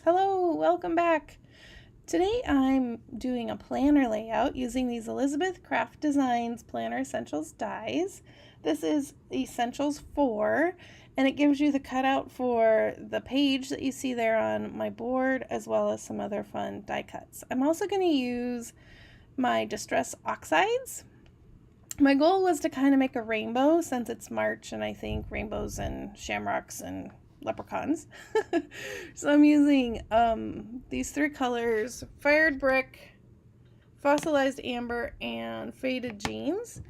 Hello, welcome back. Today I'm doing a planner layout using these Elizabeth Craft Designs Planner Essentials dies. This is Essentials 4, and it gives you the cutout for the page that you see there on my board, as well as some other fun die cuts. I'm also going to use my Distress Oxides. My goal was to kind of make a rainbow since it's March, and I think rainbows and shamrocks and leprechauns. So I'm using these three colors: fired brick, fossilized amber, and faded jeans.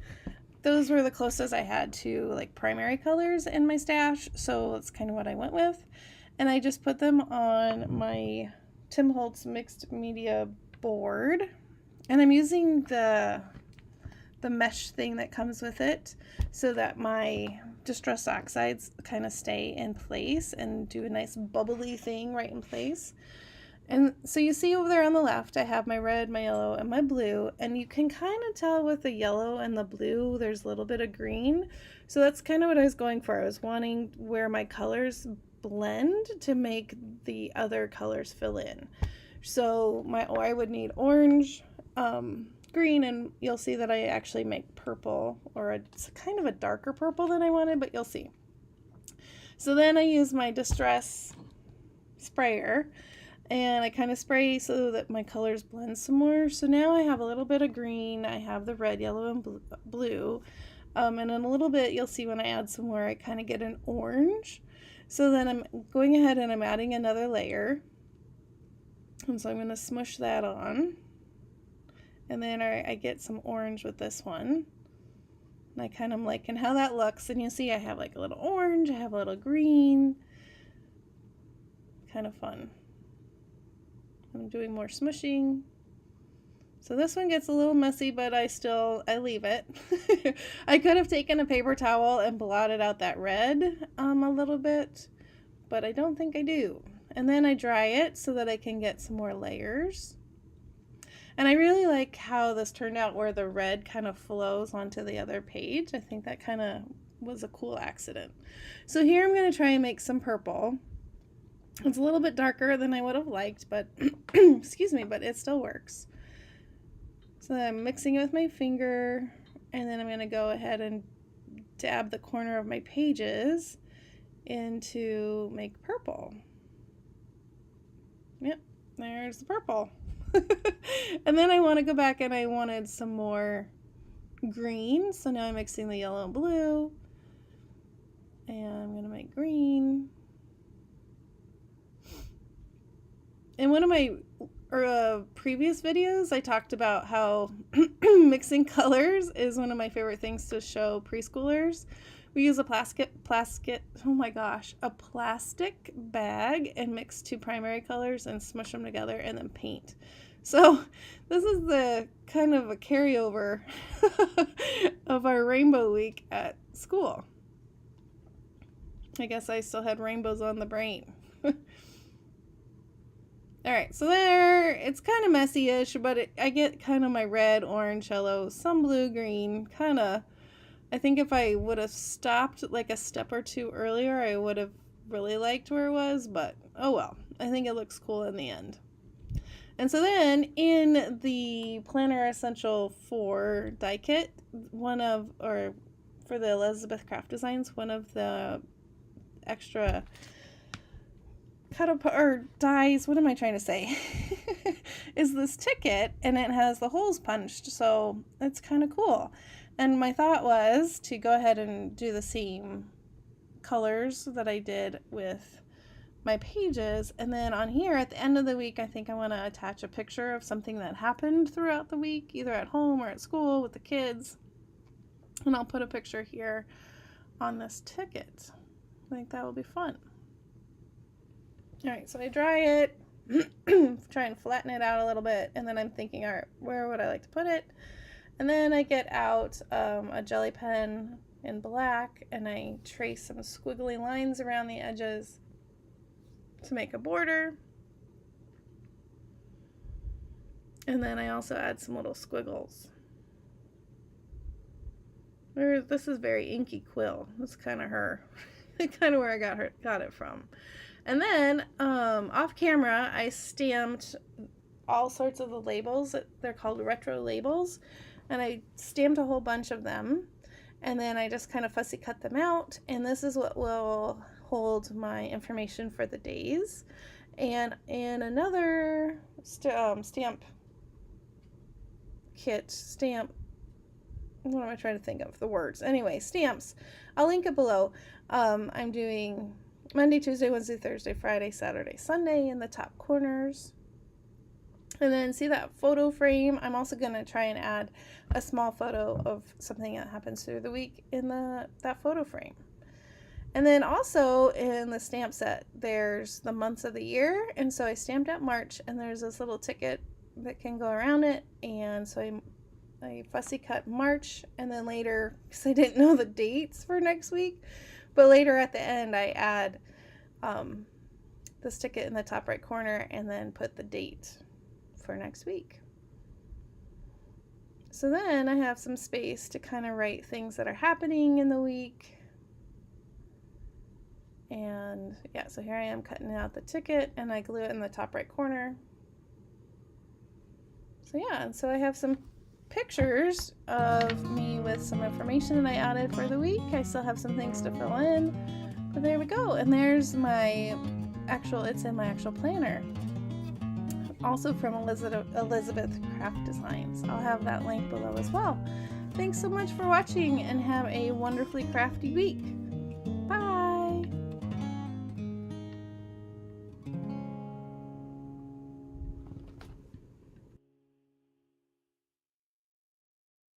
Those were the closest I had to like primary colors in my stash, so that's kind of what I went with. And I just put them on my Tim Holtz mixed media board, and I'm using the mesh thing that comes with it so that my Distress Oxides kind of stay in place and do a nice bubbly thing right in place. And so you see over there on the left, I have my red, my yellow, and my blue, and you can kind of tell with the yellow and the blue, there's a little bit of green. So that's kind of what I was going for. I was wanting where my colors blend to make the other colors fill in. So I would need orange, green, and you'll see that I actually make purple, or it's kind of a darker purple than I wanted, but you'll see. So then I use my Distress sprayer, and I kind of spray so that my colors blend some more. So now I have a little bit of green, I have the red, yellow, and blue, and in a little bit you'll see when I add some more I kind of get an orange. So then I'm going ahead and I'm adding another layer, and so I'm going to smush that on. And then I get some orange with this one. And I kind of liking how that looks. And you see I have like a little orange, I have a little green. Kind of fun. I'm doing more smushing. So this one gets a little messy, but I leave it. I could have taken a paper towel and blotted out that red a little bit, but I don't think I do. And then I dry it so that I can get some more layers. And I really like how this turned out where the red kind of flows onto the other page. I think that kind of was a cool accident. So here I'm going to try and make some purple. It's a little bit darker than I would have liked, but excuse me, but it still works. So I'm mixing it with my finger, and then I'm going to go ahead and dab the corner of my pages into make purple. Yep, there's the purple. And then I want to go back and I wanted some more green, so now I'm mixing the yellow and blue, and I'm going to make green. In one of my previous videos I talked about how mixing colors is one of my favorite things to show preschoolers. We use a plastic bag and mix two primary colors and smush them together and then paint. So this is the kind of a carryover of our rainbow week at school. I guess I still had rainbows on the brain. Alright, so there, it's kind of messy-ish, but I get kind of my red, orange, yellow, some blue, green, kind of. I think if I would have stopped like a step or two earlier, I would have really liked where it was, but oh well. I think it looks cool in the end. And so then in the Planner Essential 4 die kit, for the Elizabeth Craft Designs, one of the extra dies, what am I trying to say, is this ticket, and it has the holes punched, so it's kind of cool. And my thought was to go ahead and do the same colors that I did with my pages, and then on here at the end of the week I think I want to attach a picture of something that happened throughout the week, either at home or at school with the kids, and I'll put a picture here on this ticket. I think that will be fun. Alright, so I dry it, try and flatten it out a little bit, and then I'm thinking, alright, where would I like to put it? And then I get out a jelly pen in black, and I trace some squiggly lines around the edges to make a border. And then I also add some little squiggles. This is very inky quill. That's kind of her. Kind of where I got it from. And then off camera, I stamped all sorts of the labels. They're called retro labels. And I stamped a whole bunch of them. And then I just kind of fussy cut them out. And this is what will hold my information for the days. And in another stamp kit, what am I trying to think of? The words. Anyway, stamps. I'll link it below. I'm doing Monday, Tuesday, Wednesday, Thursday, Friday, Saturday, Sunday in the top corners. And then see that photo frame? I'm also going to try and add a small photo of something that happens through the week in that photo frame. And then also in the stamp set, there's the months of the year. And so I stamped out March, and there's this little ticket that can go around it. And so I fussy cut March, and then later, because I didn't know the dates for next week, but later at the end I add this ticket in the top right corner and then put the date for next week. So then I have some space to kind of write things that are happening in the week. And yeah, so here I am cutting out the ticket, and I glue it in the top right corner. So yeah, and so I have some pictures of me with some information that I added for the week. I still have some things to fill in, but there we go. And there's it's in my actual planner. Also from Elizabeth Craft Designs. I'll have that link below as well. Thanks so much for watching, and have a wonderfully crafty week.